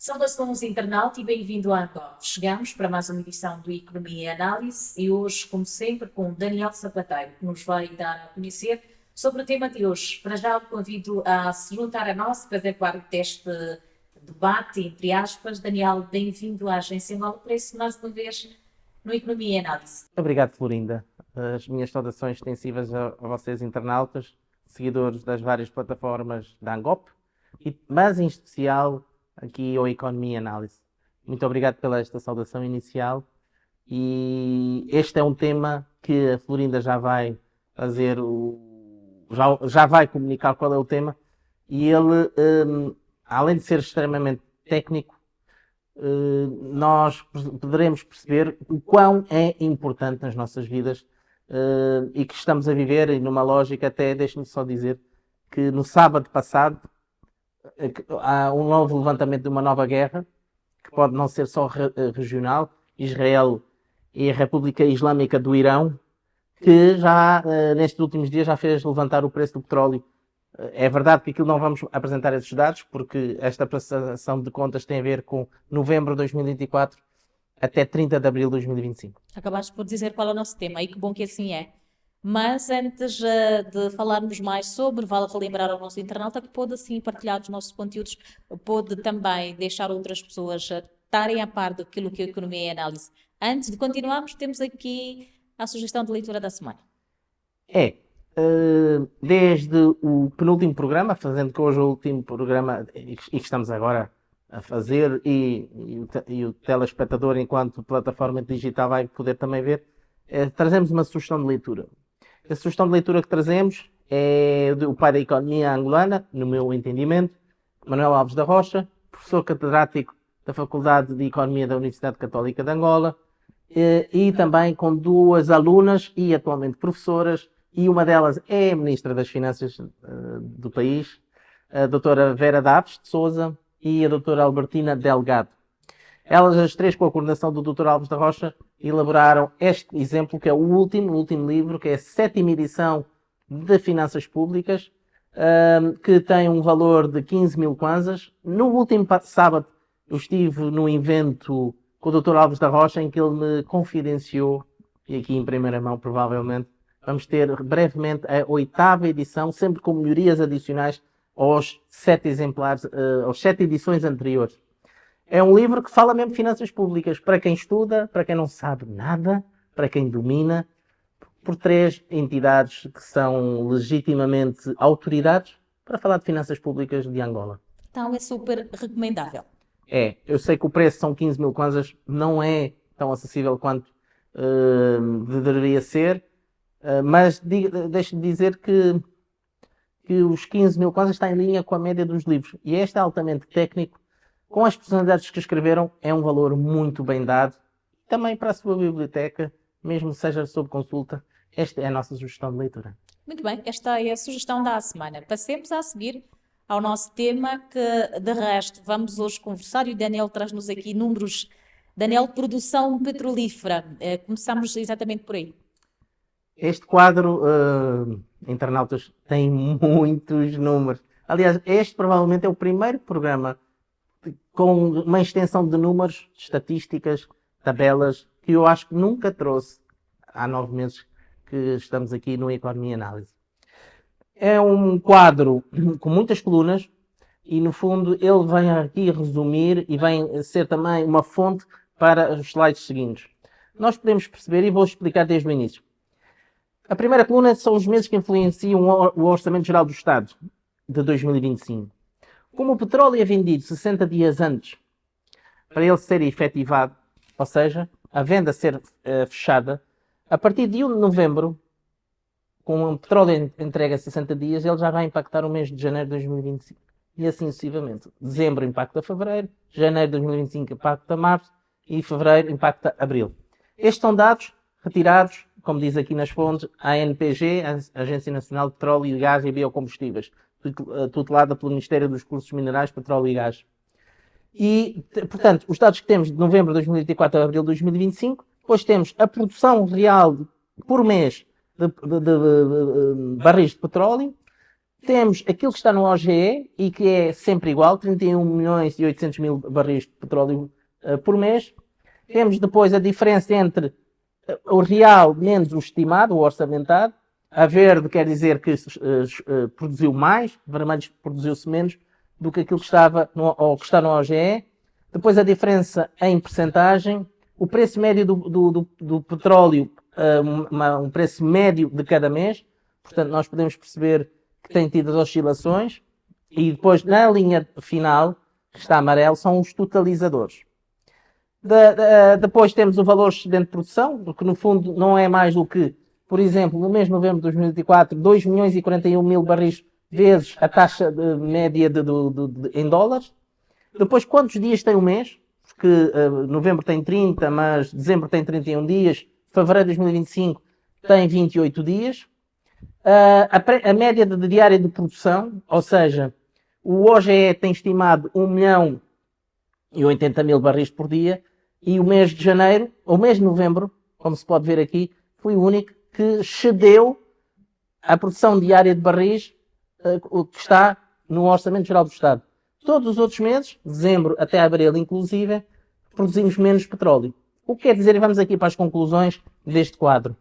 Saudações internauta e bem-vindo à Angola. Chegamos para mais uma edição do Economia e Análise e hoje, como sempre, com Daniel Sapateiro, que nos vai dar a conhecer sobre o tema de hoje. Para já o convido a se juntar a nós, para fazer parte deste debate, entre aspas. Daniel, bem-vindo à Agência Angola Preço, mais uma vez no Economia e Análise. Obrigado, Florinda. As minhas saudações extensivas a vocês, internautas, seguidores das várias plataformas da Angop, mas em especial aqui ao Economia e Análise. Muito obrigado pela esta saudação inicial. E este é um tema que a Florinda já vai fazer, já vai comunicar qual é o tema. E ele, além de ser extremamente técnico, nós poderemos perceber o quão é importante nas nossas vidas e que estamos a viver e numa lógica, até deixe-me só dizer que no sábado passado há um novo levantamento de uma nova guerra, que pode não ser só regional, Israel e a República Islâmica do Irão, que já nestes últimos dias já fez levantar o preço do petróleo. É verdade que aquilo não vamos apresentar esses dados, porque esta prestação de contas tem a ver com novembro de 2024 até 30 de abril de 2025. Acabaste por dizer qual é o nosso tema e que bom que assim é. Mas antes de falarmos mais sobre, vale relembrar ao nosso internauta que pode assim partilhar os nossos conteúdos, pode também deixar outras pessoas estarem a par daquilo que é a Economia e Análise. Antes de continuarmos, temos aqui a sugestão de leitura da semana. Desde o penúltimo programa, fazendo que hoje o último programa e que estamos agora a fazer, e o telespectador, enquanto plataforma digital, vai poder também ver, trazemos uma sugestão de leitura. A sugestão de leitura que trazemos é do pai da economia angolana, no meu entendimento, Manuel Alves da Rocha, professor catedrático da Faculdade de Economia da Universidade Católica de Angola, e também com duas alunas e atualmente professoras, e uma delas é a Ministra das Finanças do país, a doutora Vera Daves de Souza e a doutora Albertina Delgado. Elas, as três, com a coordenação do Dr. Alves da Rocha, elaboraram este exemplo, que é o último livro, que é a 7ª edição de Finanças Públicas, que tem um valor de 15 mil kwanzas. No último sábado, eu estive num evento com o Dr. Alves da Rocha, em que ele me confidenciou, e aqui em primeira mão, provavelmente, vamos ter brevemente a 8ª edição, sempre com melhorias adicionais aos 7 exemplares, aos 7 edições anteriores. É um livro que fala mesmo de finanças públicas, para quem estuda, para quem não sabe nada, para quem domina, por 3 entidades que são legitimamente autoridades para falar de finanças públicas de Angola. Então é super recomendável. Eu sei que o preço são 15 mil kwanzas, não é tão acessível quanto deveria ser, mas deixe-me dizer que os 15 mil kwanzas está em linha com a média dos livros. E este é altamente técnico, com as personalidades que escreveram, é um valor muito bem dado. Também para a sua biblioteca, mesmo que seja sob consulta, esta é a nossa sugestão de leitura. Muito bem, esta é a sugestão da semana. Passemos a seguir ao nosso tema, que de resto vamos hoje conversar, e o Daniel traz-nos aqui números. Daniel, produção petrolífera. Começamos exatamente por aí. Este quadro, internautas, tem muitos números. Aliás, este provavelmente é o primeiro programa com uma extensão de números, estatísticas, tabelas, que eu acho que nunca trouxe há 9 meses que estamos aqui no Economia e Análise. É um quadro com muitas colunas e, no fundo, ele vem aqui resumir e vem ser também uma fonte para os slides seguintes. Nós podemos perceber, e vou explicar desde o início. A primeira coluna são os meses que influenciam o Orçamento Geral do Estado de 2025. Como o petróleo é vendido 60 dias antes para ele ser efetivado, ou seja, a venda ser fechada, a partir de 1 de novembro, com o petróleo entregue a 60 dias, ele já vai impactar o mês de janeiro de 2025. E assim sucessivamente. Dezembro impacta fevereiro, janeiro de 2025 impacta março e fevereiro impacta abril. Estes são dados retirados, como diz aqui nas fontes, a ANPG, a Agência Nacional de Petróleo e Gás e Biocombustíveis, tutelada pelo Ministério dos Recursos Minerais, Petróleo e Gás. E, portanto, os dados que temos de novembro de 2024 a abril de 2025, depois temos a produção real por mês de barris de petróleo Temos aquilo que está no OGE e que é sempre igual, 31 milhões e 800 mil barris de petróleo por mês. Temos depois a diferença entre o real menos o estimado, o orçamentado. A verde quer dizer que produziu mais, vermelho produziu-se menos do que aquilo que estava ou que está no OGE. Depois a diferença em percentagem, o preço médio do petróleo, um preço médio de cada mês. Portanto, nós podemos perceber que tem tido as oscilações. E depois, na linha final, que está amarelo, são os totalizadores. Depois temos o valor excedente de produção, que no fundo não é mais do que, por exemplo, no mês de novembro de 2024, 2 milhões e 41 mil barris vezes a taxa média em dólares. Depois, quantos dias tem o mês? Porque novembro tem 30, mas dezembro tem 31 dias, fevereiro de 2025 tem 28 dias. A média diária de produção, ou seja, o OGE tem estimado 1 milhão e 80 mil barris por dia, e o mês de janeiro, ou o mês de novembro, como se pode ver aqui, foi o único que excedeu a produção diária de barris que está no Orçamento Geral do Estado. Todos os outros meses, dezembro até abril inclusive, produzimos menos petróleo. O que quer dizer, e vamos aqui para as conclusões deste quadro.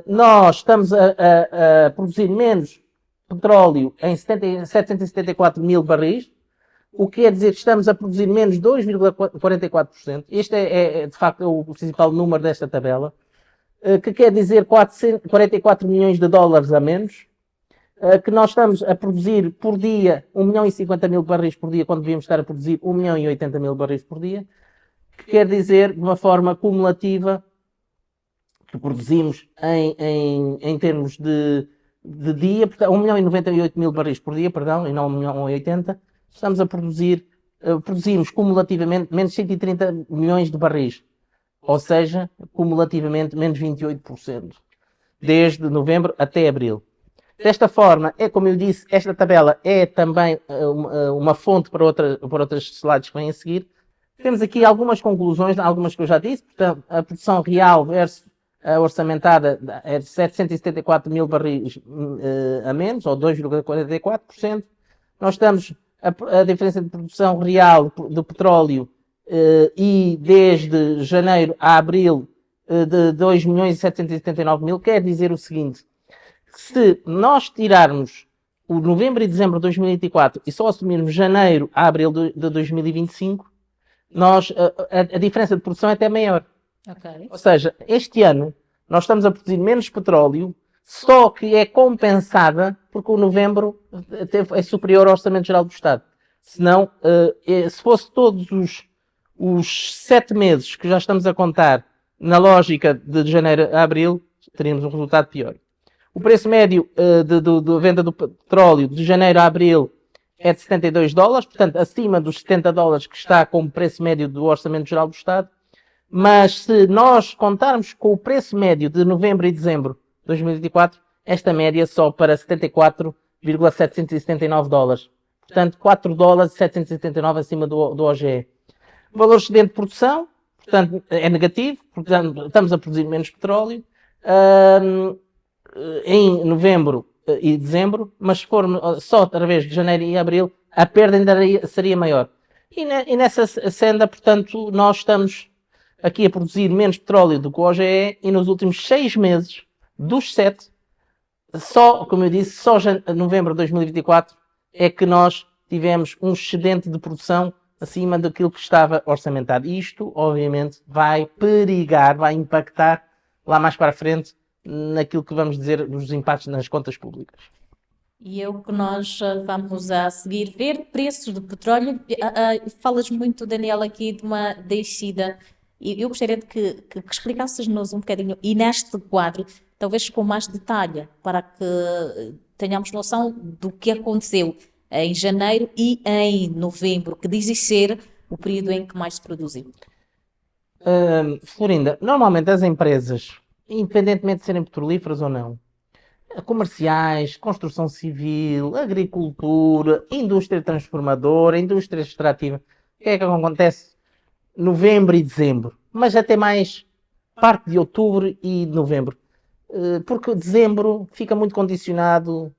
Nós estamos a produzir menos petróleo em 774 mil barris, o que quer dizer que estamos a produzir menos 2,44%. Este é de facto o principal número desta tabela, que quer dizer 44 milhões de dólares a menos, que nós estamos a produzir por dia 1 milhão e 50 mil barris por dia, quando devíamos estar a produzir 1 milhão e 80 mil barris por dia, que quer dizer, de uma forma cumulativa, que produzimos em termos de dia, 1 milhão e 98 mil barris por dia, perdão, e não 1 milhão e 80, estamos a produzimos cumulativamente menos 130 milhões de barris, ou seja, cumulativamente menos 28%, desde novembro até abril. Desta forma, é como eu disse, esta tabela é também uma fonte para outras slides que vêm a seguir. Temos aqui algumas conclusões, algumas que eu já disse. Portanto, a produção real versus a orçamentada é de 774 mil barris a menos, ou 2,44%. Nós estamos a diferença de produção real do petróleo e desde janeiro a abril de 2 milhões e 779 mil, quer dizer o seguinte: se nós tirarmos o novembro e dezembro de 2024 e só assumirmos janeiro a abril de 2025, a diferença de produção é até maior. Okay. Ou seja, este ano nós estamos a produzir menos petróleo, só que é compensada porque o novembro é superior ao Orçamento Geral do Estado. Senão, se fosse todos os 7 meses que já estamos a contar na lógica de janeiro a abril, teríamos um resultado pior. O preço médio da venda do petróleo de janeiro a abril é de 72 dólares, portanto, acima dos 70 dólares que está como preço médio do Orçamento Geral do Estado. Mas se nós contarmos com o preço médio de novembro e dezembro de 2024, esta média sobe para 74,779 dólares. Portanto, 4 dólares e 779 acima do OGE. O valor excedente de produção, portanto, é negativo, portanto, estamos a produzir menos petróleo em novembro e dezembro, mas se for só através de janeiro e abril, a perda ainda seria maior. E nessa senda, portanto, nós estamos aqui a produzir menos petróleo do que o OGE e nos últimos 6 meses, dos 7, só, como eu disse, só novembro de 2024 é que nós tivemos um excedente de produção acima daquilo que estava orçamentado. E isto, obviamente, vai perigar, vai impactar lá mais para a frente naquilo que vamos dizer dos impactos nas contas públicas. E é o que nós vamos a seguir ver. Preços do petróleo. Falas muito, Daniel, aqui de uma descida. E eu gostaria de que explicasses-nos um bocadinho, e neste quadro, talvez com mais detalhe, para que tenhamos noção do que aconteceu em janeiro e em novembro, que diz ser o período em que mais se produziu. Florinda, normalmente as empresas, independentemente de serem petrolíferas ou não, comerciais, construção civil, agricultura, indústria transformadora, indústria extrativa, o que é que acontece? Novembro e dezembro, mas até mais parte de outubro e novembro, porque dezembro fica muito condicionado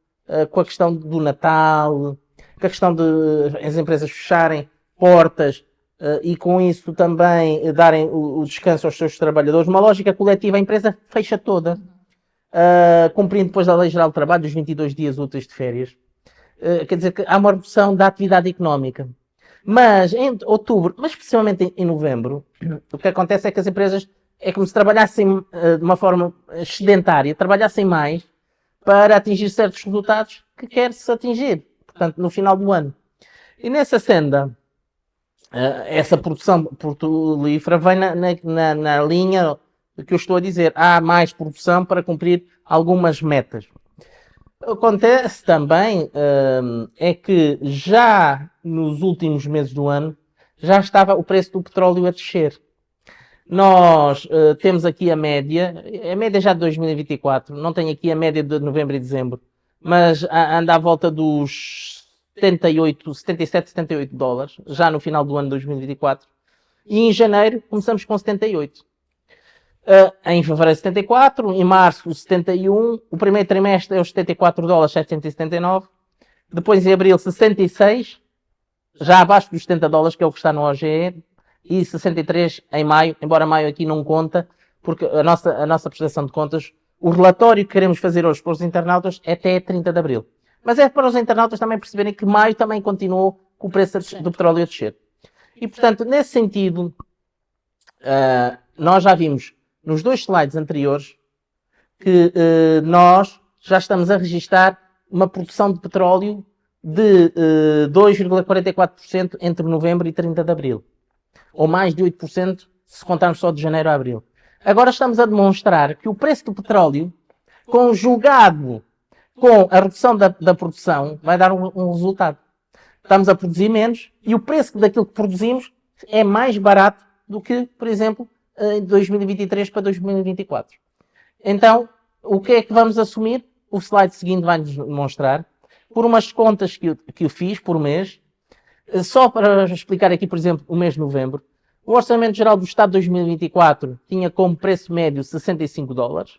com a questão do Natal, com a questão de as empresas fecharem portas e com isso também darem o descanso aos seus trabalhadores. Uma lógica coletiva, a empresa fecha toda, cumprindo depois a Lei Geral do Trabalho, os 22 dias úteis de férias. Quer dizer que há uma redução da atividade económica. Mas em outubro, mas especialmente em novembro, o que acontece é que as empresas é como se trabalhassem de uma forma sedentária, trabalhassem mais para atingir certos resultados que quer-se atingir, portanto, no final do ano. E nessa senda, essa produção petrolífera vem na linha que eu estou a dizer. Há mais produção para cumprir algumas metas. Acontece também é que já nos últimos meses do ano já estava o preço do petróleo a descer. Nós temos aqui a média já de 2024, não tenho aqui a média de novembro e dezembro, mas anda à volta dos 77, 78 dólares, já no final do ano de 2024. E em janeiro começamos com 78. Em fevereiro 74, em março 71, o primeiro trimestre é os 74 dólares 779, depois em abril 66, já abaixo dos 70 dólares, que é o que está no OGE, e 63 em maio, embora maio aqui não conta, porque a nossa prestação de contas, o relatório que queremos fazer hoje para os internautas é até 30 de abril. Mas é para os internautas também perceberem que maio também continuou com o preço do petróleo a descer. E, portanto, nesse sentido, nós já vimos nos dois slides anteriores que nós já estamos a registrar uma produção de petróleo de 2,44% entre novembro e 30 de abril. Ou mais de 8% se contarmos só de janeiro a abril. Agora estamos a demonstrar que o preço do petróleo, conjugado com a redução da produção, vai dar um resultado. Estamos a produzir menos e o preço daquilo que produzimos é mais barato do que, por exemplo, em 2023 para 2024. Então, o que é que vamos assumir? O slide seguinte vai-nos demonstrar, por umas contas que eu fiz por mês, só para explicar aqui, por exemplo, o mês de novembro, o Orçamento Geral do Estado de 2024 tinha como preço médio 65 dólares.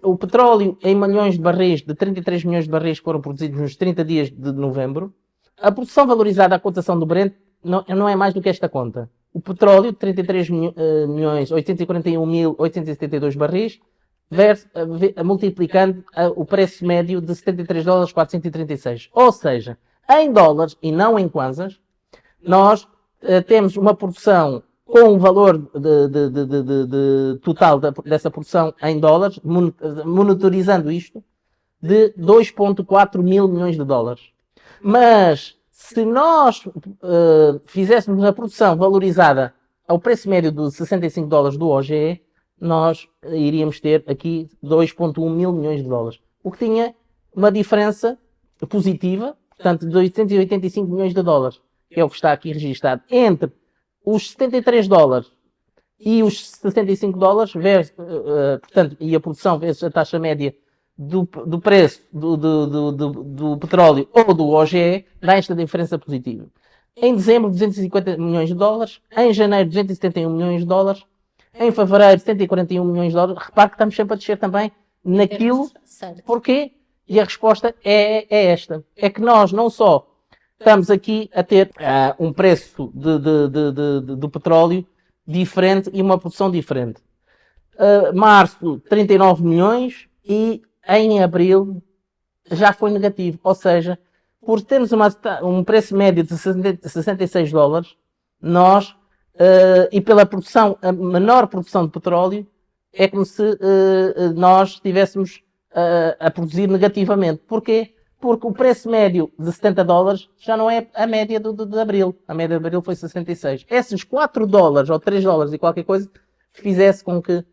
O petróleo em milhões de barris, de 33 milhões de barris que foram produzidos nos 30 dias de novembro. A produção valorizada à cotação do Brent não é mais do que esta conta. O petróleo, 33 milhões 841.872 barris, multiplicando o preço médio de 73 dólares 436. Ou seja, em dólares e não em kwanzas, nós temos uma produção com o valor total dessa produção em dólares, monitorizando isto, de 2,4 mil milhões de dólares. Mas, se nós fizéssemos a produção valorizada ao preço médio de 65 dólares do OGE, nós iríamos ter aqui 2,1 mil milhões de dólares. O que tinha uma diferença positiva, portanto, de 885 milhões de dólares, que é o que está aqui registado, entre os 73 dólares e os 65 dólares, portanto, e a produção vezes a taxa média do preço do petróleo ou do OGE, dá esta diferença positiva. Em dezembro, 250 milhões de dólares. Em janeiro, 271 milhões de dólares. Em fevereiro, 141 milhões de dólares. Repare que estamos sempre a descer também naquilo. Porquê? E a resposta é esta. É que nós não só estamos aqui a ter um preço do petróleo diferente e uma produção diferente. Março, 39 milhões e em abril já foi negativo. Ou seja, por termos um preço médio de 66 dólares, nós, e pela produção, a menor produção de petróleo, é como se nós estivéssemos a produzir negativamente. Porquê? Porque o preço médio de 70 dólares já não é a média de abril. A média de abril foi 66. Esses 4 dólares ou 3 dólares e qualquer coisa fizesse com que,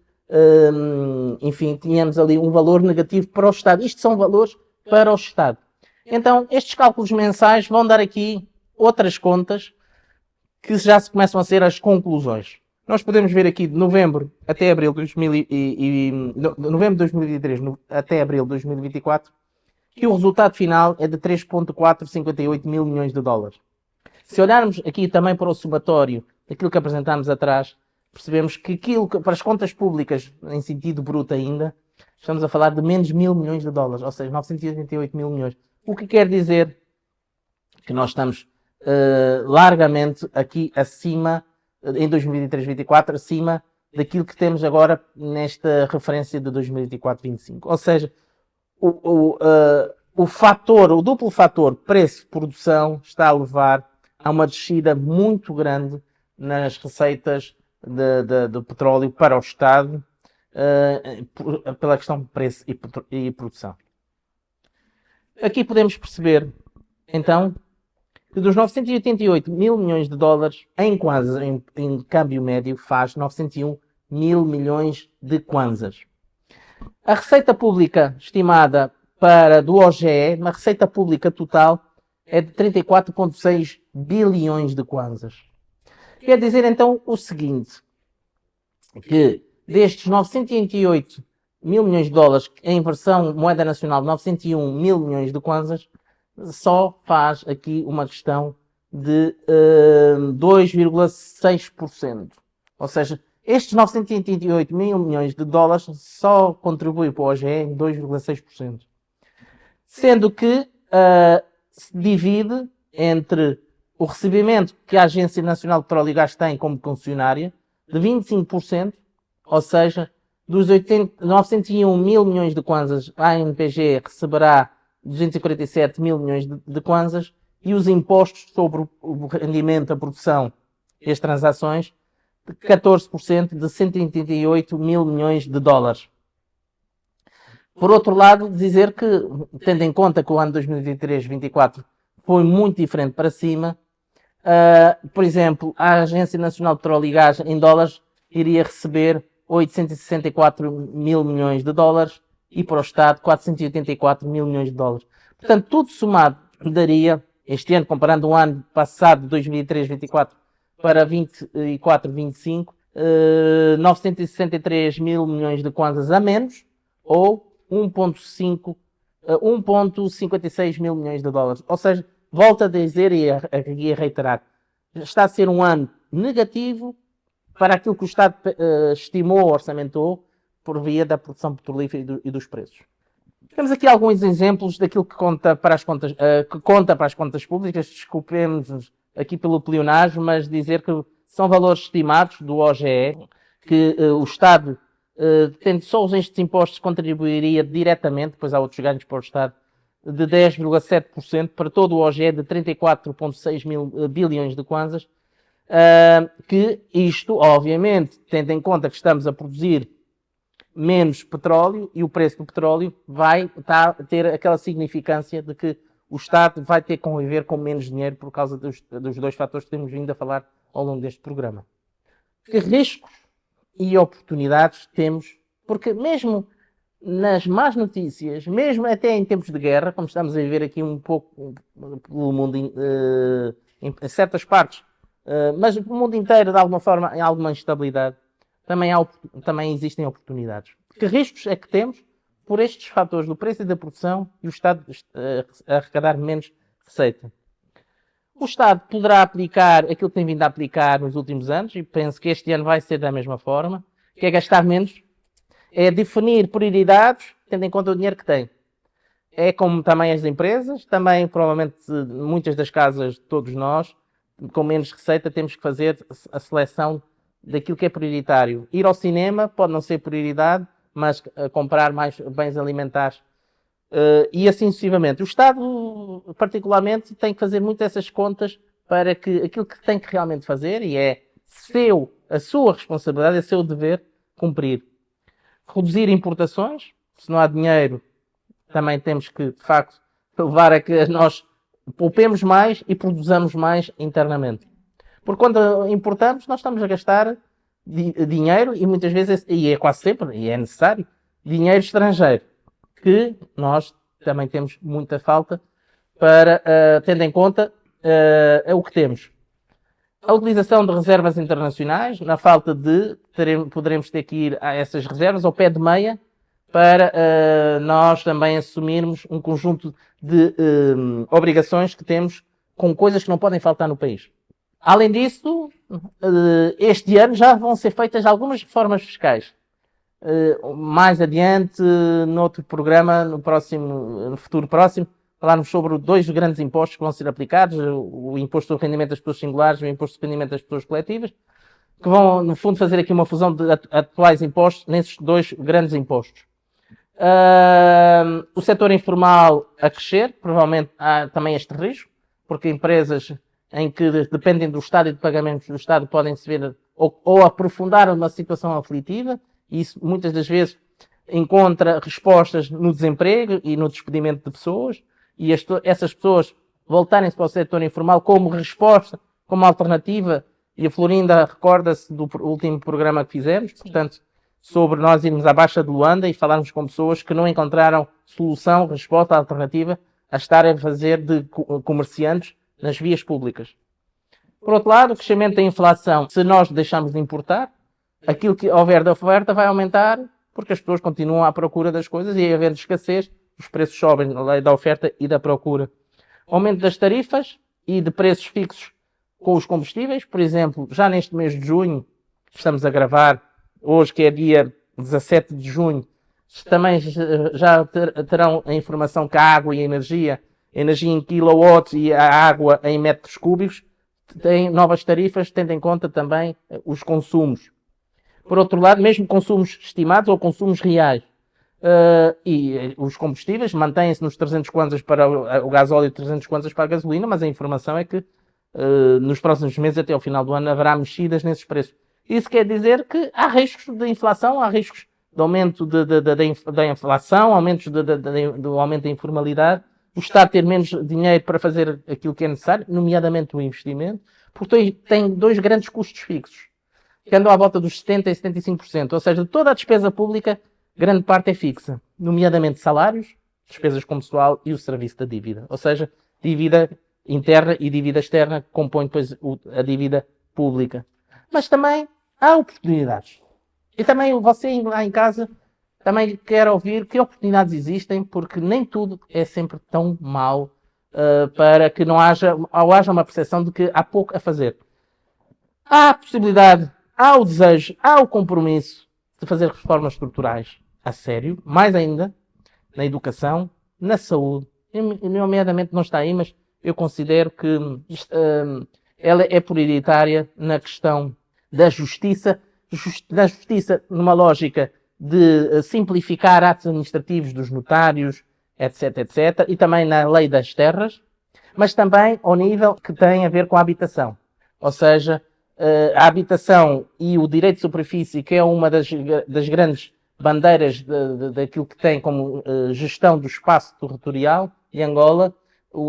enfim, tínhamos ali um valor negativo para o Estado. Isto são valores para o Estado. Então, estes cálculos mensais vão dar aqui outras contas que já se começam a ser as conclusões. Nós podemos ver aqui de novembro até abril de novembro de 2023 até abril de 2024 que o resultado final é de 3,458 mil milhões de dólares. Se olharmos aqui também para o somatório daquilo que apresentámos atrás, percebemos que aquilo para as contas públicas, em sentido bruto ainda, estamos a falar de menos 1.000 milhões de dólares, ou seja, 988 mil milhões. O que quer dizer que nós estamos largamente aqui acima, em 2023-24, acima daquilo que temos agora nesta referência de 2024-25. Ou seja, o duplo fator preço-produção está a levar a uma descida muito grande nas receitas do petróleo para o Estado, pela questão de preço e produção. Aqui podemos perceber, então, que dos 988 mil milhões de dólares em câmbio médio faz 901 mil milhões de kwanzas. A receita pública estimada do OGE, na receita pública total, é de 34,6 bilhões de kwanzas. Quer dizer então o seguinte, que destes 988 mil milhões de dólares, em versão moeda nacional, 901 mil milhões de kwanzas, só faz aqui uma questão de 2,6%. Ou seja, estes 988 mil milhões de dólares só contribuem para o OGE em 2,6%. Sendo que se divide entre o recebimento que a Agência Nacional de Petróleo e Gás tem como concessionária, de 25%, ou seja, dos 901 mil milhões de kwanzas, a ANPG receberá 247 mil milhões de kwanzas, e os impostos sobre o rendimento, a produção e as transações, de 14%, de 188 mil milhões de dólares. Por outro lado, dizer que, tendo em conta que o ano 2023-24 foi muito diferente para cima, por exemplo, a Agência Nacional de Petróleo e Gás em dólares iria receber 864 mil milhões de dólares e para o Estado 484 mil milhões de dólares. Portanto, tudo somado daria, este ano, comparando o ano passado, 2023-24, para 24-25, 963 mil milhões de kwanzas a menos, ou 1,56 mil milhões de dólares. Ou seja, volto a dizer e a reiterar, está a ser um ano negativo para aquilo que o Estado estimou, orçamentou, por via da produção petrolífera e dos preços. Temos aqui alguns exemplos daquilo que conta para as contas, públicas. Desculpemos aqui pelo pleonasmo, mas dizer que são valores estimados do OGE, que o Estado, tendo só estes impostos, contribuiria diretamente, pois há outros ganhos para o Estado, de 10,7% para todo o OGE de 34,6 bilhões de kwanzas, que isto, obviamente, tendo em conta que estamos a produzir menos petróleo e o preço do petróleo vai ter aquela significância de que o Estado vai ter que conviver com menos dinheiro por causa dos dois fatores que temos vindo a falar ao longo deste programa. Que riscos e oportunidades temos, porque mesmo nas más notícias, mesmo até em tempos de guerra, como estamos a viver aqui um pouco pelo mundo, em certas partes, mas o mundo inteiro, de alguma forma, em alguma instabilidade, também existem oportunidades. Que riscos é que temos por estes fatores do preço e da produção e o Estado arrecadar menos receita? O Estado poderá aplicar aquilo que tem vindo a aplicar nos últimos anos, e penso que este ano vai ser da mesma forma, que é gastar menos, é definir prioridades, tendo em conta o dinheiro que tem. É como também as empresas, também provavelmente muitas das casas, todos nós, com menos receita, temos que fazer a seleção daquilo que é prioritário. Ir ao cinema pode não ser prioridade, mas comprar mais bens alimentares e assim sucessivamente. O Estado, particularmente, tem que fazer muito essas contas para que aquilo que tem que realmente fazer, e é a sua responsabilidade, é seu dever, cumprir. Reduzir importações, se não há dinheiro, também temos que, de facto, levar a que nós poupemos mais e produzamos mais internamente. Porque quando importamos, nós estamos a gastar dinheiro e muitas vezes, e é quase sempre, e é necessário, dinheiro estrangeiro, que nós também temos muita falta para, tendo em conta o que temos. A utilização de reservas internacionais, na falta de, poderemos ter que ir a essas reservas, ao pé de meia, para nós também assumirmos um conjunto de obrigações que temos com coisas que não podem faltar no país. Além disso, este ano já vão ser feitas algumas reformas fiscais. mais adiante, noutro programa, no futuro próximo, falarmos sobre dois grandes impostos que vão ser aplicados, o imposto do rendimento das pessoas singulares e o imposto do rendimento das pessoas coletivas, que vão, no fundo, fazer aqui uma fusão de atuais impostos nesses dois grandes impostos. O setor informal a crescer, provavelmente há também este risco, porque empresas em que dependem do Estado e de pagamentos do Estado podem se ver ou aprofundar uma situação aflitiva, e isso muitas das vezes encontra respostas no desemprego e no despedimento de pessoas, e essas pessoas voltarem-se para o setor informal como resposta, como alternativa, e a Florinda recorda-se do último programa que fizemos, portanto, sobre nós irmos à Baixa de Luanda e falarmos com pessoas que não encontraram solução, resposta, alternativa a estarem a fazer de comerciantes nas vias públicas. Por outro lado, o crescimento da inflação, se nós deixarmos de importar, aquilo que houver de oferta vai aumentar, porque as pessoas continuam à procura das coisas e, havendo escassez, os preços sobem na lei da oferta e da procura. Aumento das tarifas e de preços fixos com os combustíveis, por exemplo, já neste mês de junho, estamos a gravar, hoje que é dia 17 de junho, também já terão a informação que a água e a energia em kilowatts e a água em metros cúbicos, têm novas tarifas, tendo em conta também os consumos. Por outro lado, mesmo consumos estimados ou consumos reais, e os combustíveis mantêm-se nos 300 kwanzas para o gasóleo e 300 kwanzas para a gasolina, mas a informação é que nos próximos meses, até ao final do ano, haverá mexidas nesses preços. Isso quer dizer que há riscos de inflação, há riscos de aumento da inflação, aumentos do aumento da informalidade, o Estado ter menos dinheiro para fazer aquilo que é necessário, nomeadamente o investimento, porque tem dois grandes custos fixos, que andam à volta dos 70% e 75%. Ou seja, toda a despesa pública, grande parte é fixa, nomeadamente salários, despesas com pessoal e o serviço da dívida. Ou seja, dívida interna e dívida externa que compõem depois a dívida pública. Mas também há oportunidades. E também você lá em casa também quer ouvir que oportunidades existem, porque nem tudo é sempre tão mau para que não haja uma percepção de que há pouco a fazer. Há a possibilidade, há o desejo, há o compromisso de fazer reformas estruturais a sério, mais ainda na educação, na saúde, nomeadamente não está aí, mas eu considero que ela é prioritária na questão da justiça numa lógica de simplificar atos administrativos dos notários, etc, etc, e também na lei das terras, mas também ao nível que tem a ver com a habitação. Ou seja, a habitação e o direito de superfície, que é uma das grandes bandeiras daquilo que tem como gestão do espaço territorial de Angola,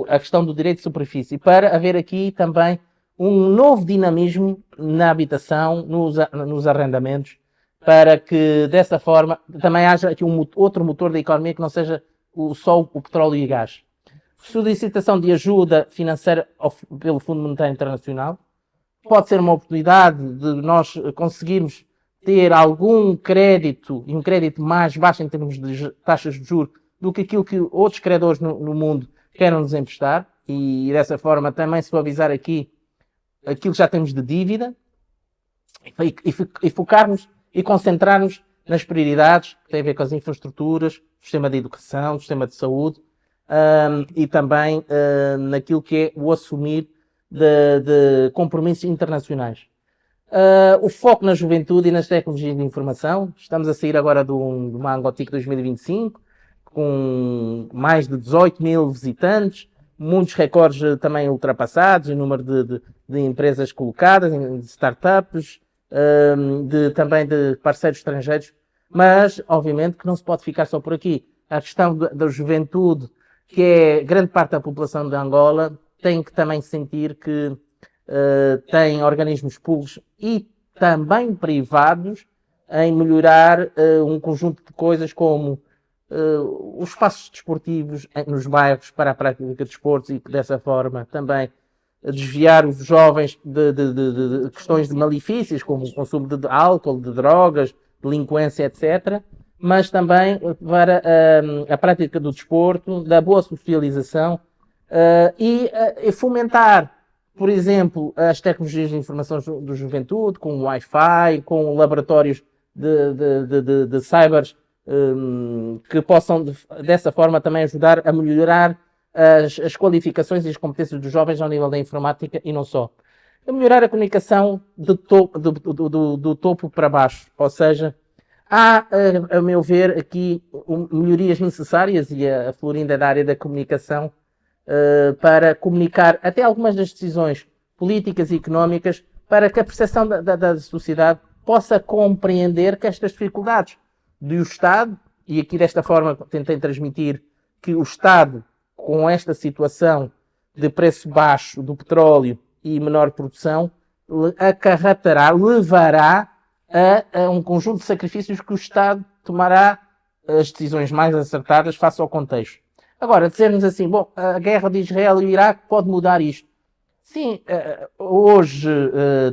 a questão do direito de superfície, para haver aqui também um novo dinamismo na habitação, nos arrendamentos, para que dessa forma também haja aqui outro motor da economia que não seja só o petróleo e o gás. Solicitação de ajuda financeira pelo Fundo Monetário Internacional pode ser uma oportunidade de nós conseguirmos ter algum crédito, e um crédito mais baixo em termos de taxas de juros, do que aquilo que outros credores no mundo queiram nos emprestar, e dessa forma também suavizar aqui aquilo que já temos de dívida, e focarmos e concentrarmos nas prioridades que têm a ver com as infraestruturas, o sistema de educação, o sistema de saúde, e também naquilo que é o assumir de compromissos internacionais. O foco na juventude e nas tecnologias de informação. Estamos a sair agora do Mangotic 2025, com mais de 18 mil visitantes, muitos recordes também ultrapassados, em número de empresas colocadas, de startups, também de parceiros estrangeiros, mas obviamente que não se pode ficar só por aqui. A questão da juventude, que é grande parte da população de Angola, tem que também sentir que tem organismos públicos e também privados em melhorar um conjunto de coisas como os espaços desportivos nos bairros para a prática de desportos, e que dessa forma também desviar os jovens de questões de malefícios, como o consumo de álcool, de drogas, delinquência, etc., mas também para a prática do desporto, da boa socialização e fomentar, por exemplo, as tecnologias de informação da juventude, com o Wi-Fi, com laboratórios de cybers que possam, dessa forma, também ajudar a melhorar as qualificações e as competências dos jovens ao nível da informática e não só. A melhorar a comunicação do topo para baixo, ou seja, há, a meu ver, aqui melhorias necessárias, e a Florinda é da área da comunicação, para comunicar até algumas das decisões políticas e económicas, para que a percepção da sociedade possa compreender que estas dificuldades do Estado, e aqui desta forma tentei transmitir que o Estado, com esta situação de preço baixo do petróleo e menor produção, levará a um conjunto de sacrifícios que o Estado tomará as decisões mais acertadas face ao contexto. Agora, dizermos assim, bom, a guerra de Israel e o Iraque pode mudar isto. Sim, hoje,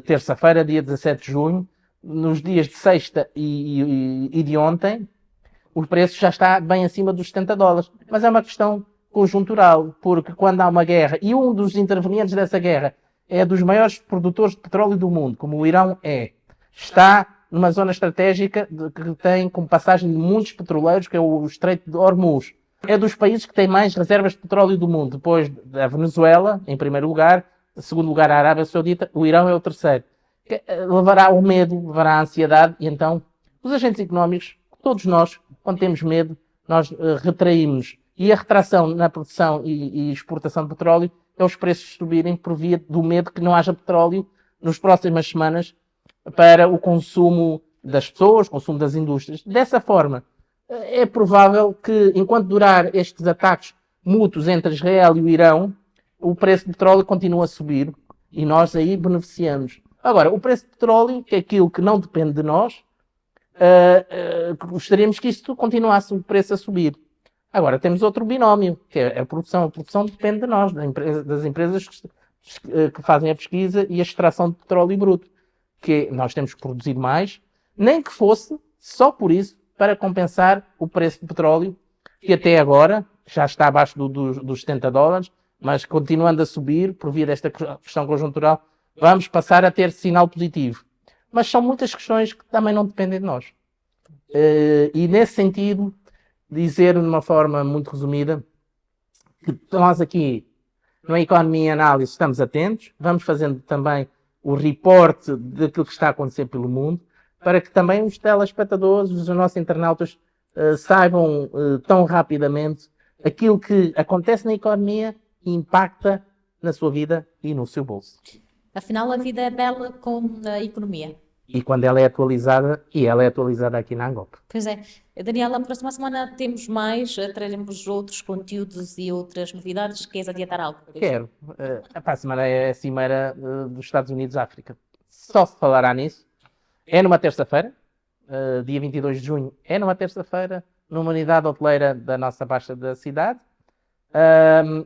terça-feira, dia 17 de junho, nos dias de sexta e de ontem, o preço já está bem acima dos $70. Mas é uma questão conjuntural, porque quando há uma guerra, e um dos intervenientes dessa guerra é dos maiores produtores de petróleo do mundo, como o Irão está numa zona estratégica que tem como passagem de muitos petroleiros, que é o Estreito de Hormuz. É dos países que tem mais reservas de petróleo do mundo, depois da Venezuela, em primeiro lugar, em segundo lugar a Arábia Saudita, o Irão é o terceiro. Levará ao medo, levará à ansiedade, e então os agentes económicos, todos nós, quando temos medo, nós retraímos. E a retração na produção e exportação de petróleo é os preços subirem por via do medo que não haja petróleo nas próximas semanas para o consumo das pessoas, consumo das indústrias. Dessa forma, é provável que, enquanto durar estes ataques mútuos entre Israel e o Irão, o preço do petróleo continua a subir e nós aí beneficiamos. Agora, o preço do petróleo, que é aquilo que não depende de nós, gostaríamos que isto continuasse o preço a subir. Agora, temos outro binómio, que é a produção. A produção depende de nós, das empresas que fazem a pesquisa e a extração de petróleo bruto. Que nós temos que produzir mais, nem que fosse só por isso, para compensar o preço do petróleo, que até agora já está abaixo dos $70, mas continuando a subir, por via desta questão conjuntural, vamos passar a ter sinal positivo. Mas são muitas questões que também não dependem de nós. E nesse sentido, dizer de uma forma muito resumida, que nós aqui, no Economia e Análise, estamos atentos, vamos fazendo também o reporte daquilo que está a acontecer pelo mundo, para que também os telespectadores, os nossos internautas, saibam tão rapidamente aquilo que acontece na economia e impacta na sua vida e no seu bolso. Afinal, a vida é bela com a economia. E quando ela é atualizada, e ela é atualizada aqui na Angope. Pois é. Daniela, na próxima semana temos mais, traremos outros conteúdos e outras novidades. Queres adiantar algo? Quero. A próxima semana é a Cimeira dos Estados Unidos-África. Só se falará nisso. É numa terça-feira, dia 22 de junho, é numa terça-feira, numa unidade hoteleira da nossa Baixa da cidade.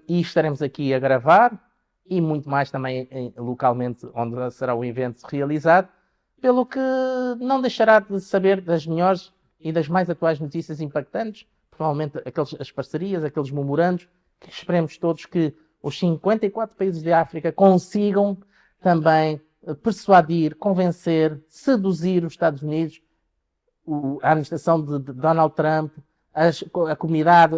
E estaremos aqui a gravar e muito mais também localmente, onde será o evento realizado, pelo que não deixará de saber das melhores e das mais atuais notícias impactantes, provavelmente as parcerias, aqueles memorandos, que esperemos todos que os 54 países de África consigam também persuadir, convencer, seduzir os Estados Unidos, a administração de Donald Trump, a comunidade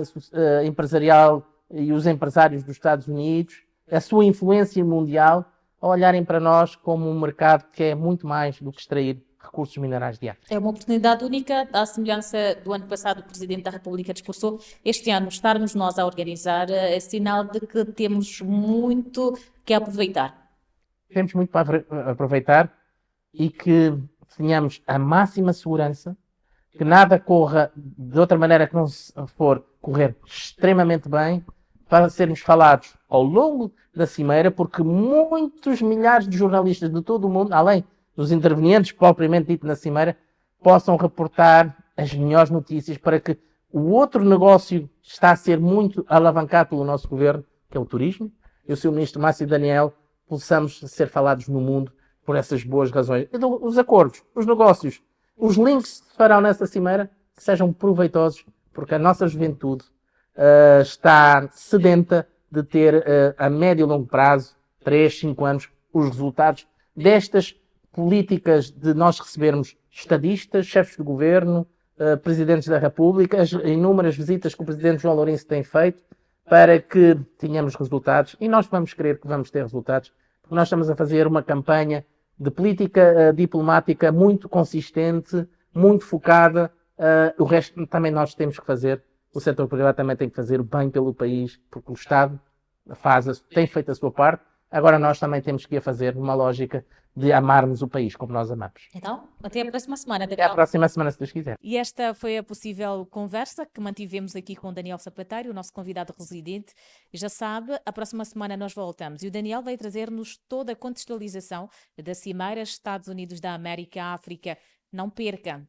empresarial e os empresários dos Estados Unidos, a sua influência mundial, a olharem para nós como um mercado que é muito mais do que extrair recursos minerais de África. É uma oportunidade única, à semelhança do ano passado, o Presidente da República discursou. Este ano, estarmos nós a organizar é sinal de que temos muito que aproveitar. Temos muito para aproveitar e que tenhamos a máxima segurança, que nada corra de outra maneira que não for correr extremamente bem, para sermos falados ao longo da cimeira, porque muitos milhares de jornalistas de todo o mundo, além dos intervenientes propriamente dito na cimeira, possam reportar as melhores notícias para que o outro negócio que está a ser muito alavancado pelo nosso governo, que é o turismo, e o Sr. Ministro Márcio Daniel, possamos ser falados no mundo por essas boas razões. Então, os acordos, os negócios, os links que se farão nessa cimeira, que sejam proveitosos, porque a nossa juventude está sedenta de ter a médio e longo prazo, 3, 5 anos, os resultados destas políticas de nós recebermos estadistas, chefes de governo, presidentes da República, as inúmeras visitas que o presidente João Lourenço tem feito para que tenhamos resultados, e nós vamos crer que vamos ter resultados, porque nós estamos a fazer uma campanha de política diplomática muito consistente, muito focada. O resto também nós temos que fazer. O setor privado também tem que fazer o bem pelo país, porque o Estado tem feito a sua parte. Agora nós também temos que ir a fazer uma lógica de amarmos o país como nós amamos. Então, até a próxima semana. Até à próxima semana, se Deus quiser. E esta foi a possível conversa que mantivemos aqui com o Daniel Sapateiro, o nosso convidado residente. E já sabe, a próxima semana nós voltamos e o Daniel vai trazer-nos toda a contextualização da Cimeira Estados Unidos da América-África. Não perca!